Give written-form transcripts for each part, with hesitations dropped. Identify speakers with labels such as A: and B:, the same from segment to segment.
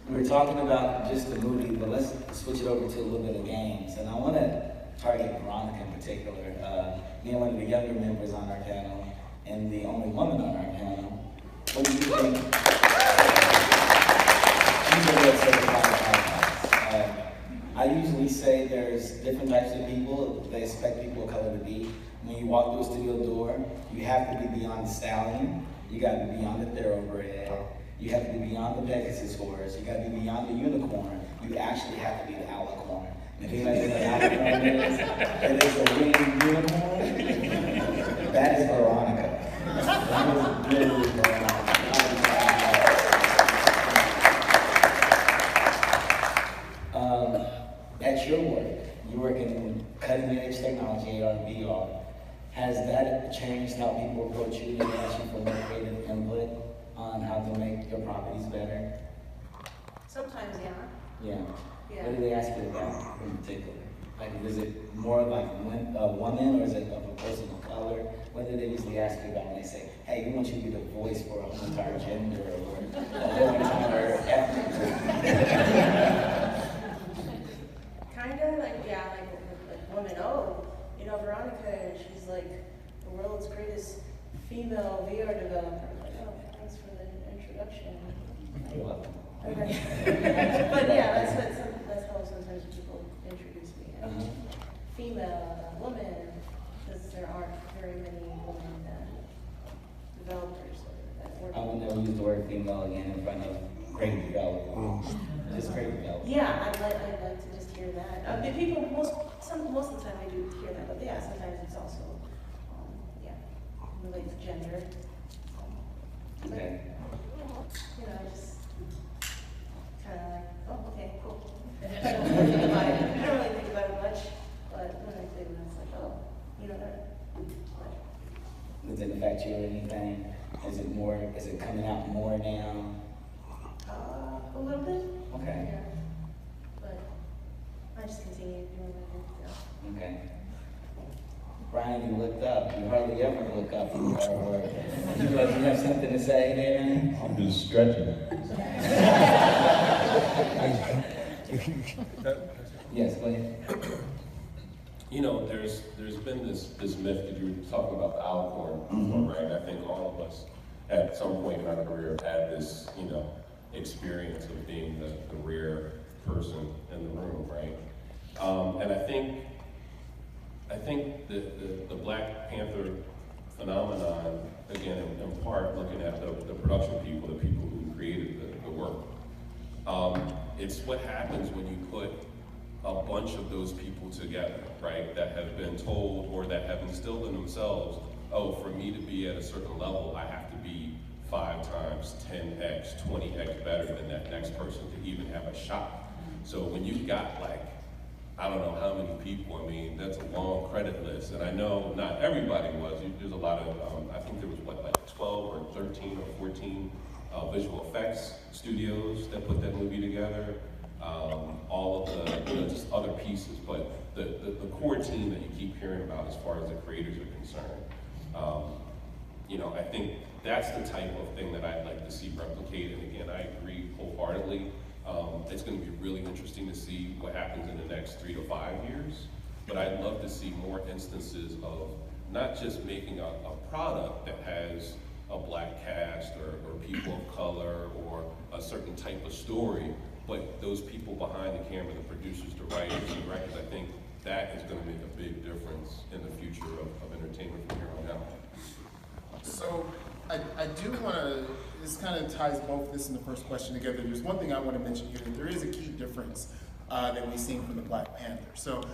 A: We're talking about just the movie, but let's switch it over to a little bit of games. And I want to target Veronica in particular, being one of the younger members on our panel and the only woman on our panel. What do you think? I usually say there's different types of people they expect people of color to be. When you walk through a studio door, you have to be beyond the stallion, you got to be beyond the thoroughbred, you have to be beyond the Pegasus horse, you got to be beyond the unicorn, you actually have to be the alicorn. And if you know what an alicorn is, it is a winged unicorn. That is Veronica. That is literally Veronica. At your work, you work in cutting edge technology, AR and VR. Has that changed how people approach you and ask you for more creative input on how to make your properties better?
B: Sometimes, yeah.
A: Yeah. What do they ask you about in particular? Like, is it more like a woman or is it of a person of color? What do they usually ask you about when they say, hey, we want you to be the voice for an entire gender or a whole entire ethnic group?
B: Kinda like, yeah, like women, oh, you know, Veronica, she's like the world's greatest female VR developer. Like, oh, thanks for the introduction.
A: You're welcome.
B: Okay. But yeah, that's how sometimes people introduce me. Female, woman, because there aren't very many women developers that work.
A: I would never use the word female again in front of great developers. Just great developers.
B: Yeah, I'd like to just hear that. The people, most of the time I do hear that, but yeah, sometimes it's also, related to gender.
A: Okay.
B: You know, I just kind of like, oh, okay, cool. I don't really think about it. I don't really think about it much, but when I do, it's like, oh, you know that.
A: Does it affect you or anything? Is it coming out more now?
B: A little bit.
A: Okay.
B: Yeah. But I just continue doing my thing. So.
A: Okay. Ryan, you looked up. You hardly ever look up from your work. You have something to say there, man?
C: I'm just stretching.
A: Yes, go ahead.
D: You know, there's been this myth that you were talking about the alicorn, right? I think all of us at some point in our career have had this, experience of being the rare person in the room, right? And I think the Black Panther phenomenon, again, in part looking at the production people, the people who created the work, it's what happens when you put a bunch of those people together, right, that have been told or that have instilled in themselves, oh, for me to be at a certain level, I have to be 5 times, 10x, 20x better than that next person to even have a shot. So when you've got like, I don't know how many people, I mean, that's a long credit list. And I know not everybody was, there's a lot of, I think there was what, like 12 or 13 or 14 visual effects studios that put that movie together. All of the, just other pieces, but the core team that you keep hearing about as far as the creators are concerned, I think that's the type of thing that I'd like to see replicated. And again, I agree wholeheartedly. It's going to be really interesting to see what happens in the next 3 to 5 years. But I'd love to see more instances of not just making a product that has a Black cast or people of color or a certain type of story, but those people behind the camera, the producers, the writers, the directors, I think that is going to make a big difference in the future of entertainment from here on out.
E: So I do want to, this kind of ties both this and the first question together. There's one thing I want to mention here, that there is a key difference that we've seen from the Black Panther. So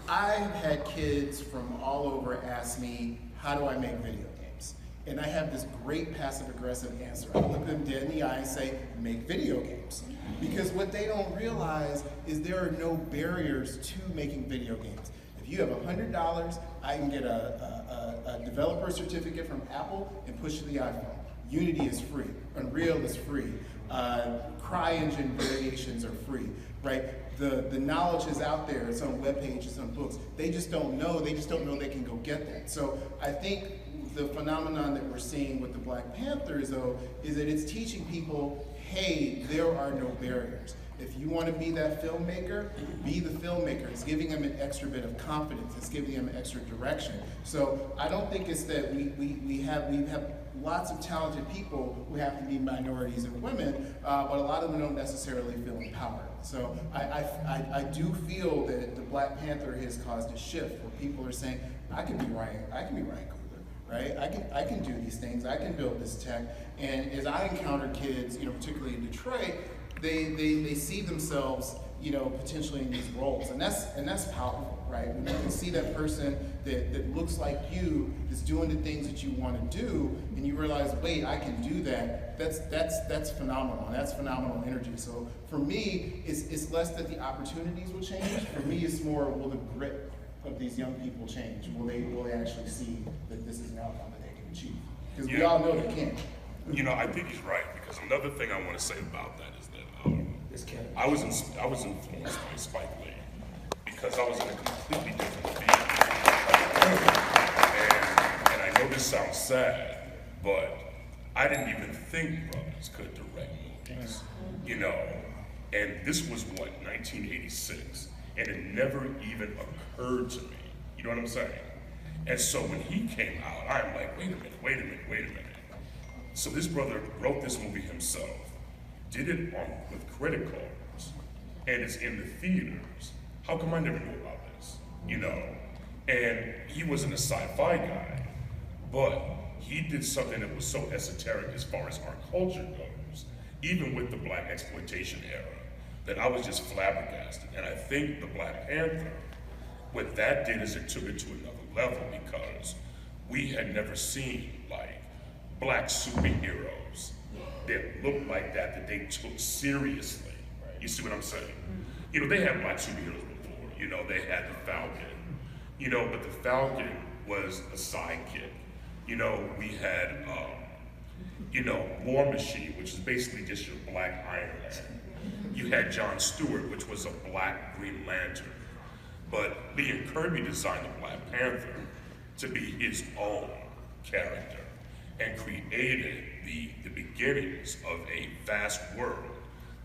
E: I've had kids from all over ask me, how do I make video games? And I have this great passive-aggressive answer. I look them dead in the eye and say, make video games. Because what they don't realize is there are no barriers to making video games. If you have $100, I can get a developer certificate from Apple and push to the iPhone. Unity is free, Unreal is free, CryEngine variations are free, right? The knowledge is out there, it's on web pages, on books. They just don't know they can go get that. So I think the phenomenon that we're seeing with the Black Panthers, though, is that it's teaching people, hey, there are no barriers. If you want to be that filmmaker, be the filmmaker. It's giving them an extra bit of confidence. It's giving them an extra direction. So I don't think it's that we have lots of talented people who have to be minorities and women, but a lot of them don't necessarily feel empowered. So I do feel that the Black Panther has caused a shift where people are saying, I can be Ryan Coogler, right? I can do these things. I can build this tech. And as I encounter kids, particularly in Detroit, they see themselves, potentially in these roles, and that's powerful, right? When you can see that person that looks like you is doing the things that you want to do, and you realize, wait, I can do that. That's phenomenal. That's phenomenal energy. So for me, it's less that the opportunities will change. For me, it's more, will the grit of these young people change? Will they actually see that this is an outcome that they can achieve? Because we all know they can.
C: I think he's right, because another thing I want to say about that is that I was influenced by Spike Lee because I was in a completely different field. And I know this sounds sad, but I didn't even think brothers could direct movies, And this was, 1986, and it never even occurred to me. You know what I'm saying? And so when he came out, I'm like, wait a minute. So this brother wrote this movie himself, did it with credit cards, and it's in the theaters. How come I never knew about this? And he wasn't a sci-fi guy, but he did something that was so esoteric as far as our culture goes, even with the Black exploitation era, that I was just flabbergasted. And I think the Black Panther, what that did is it took it to another level, because we had never seen Black superheroes that looked like that they took seriously. You see what I'm saying? They had Black superheroes before. They had the Falcon. But the Falcon was a sidekick. We had, War Machine, which is basically just your Black Iron Man. You had John Stewart, which was a Black Green Lantern. But Lee and Kirby designed the Black Panther to be his own character, and created the beginnings of a vast world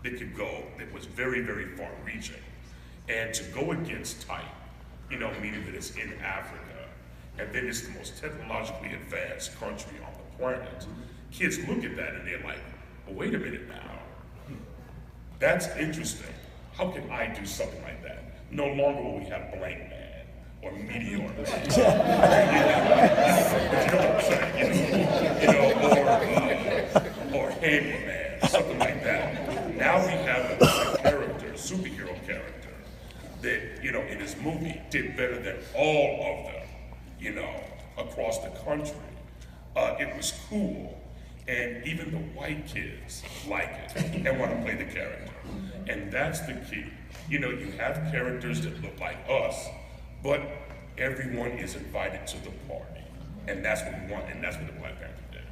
C: that was very, very far reaching. And to go against type, meaning that it's in Africa, and then it's the most technologically advanced country on the planet. Kids look at that and they're like, well, wait a minute now. That's interesting. How can I do something like that? No longer will we have Blank Man or Meteor Man. But you know what I'm saying? Or Hammer Man, something like that. Now we have a character, a superhero character, that, in his movie did better than all of them, across the country. It was cool. And even the white kids like it and want to play the character. And that's the key. You have characters that look like us, but everyone is invited to the party. And that's what we want, and that's what the Black Panther did.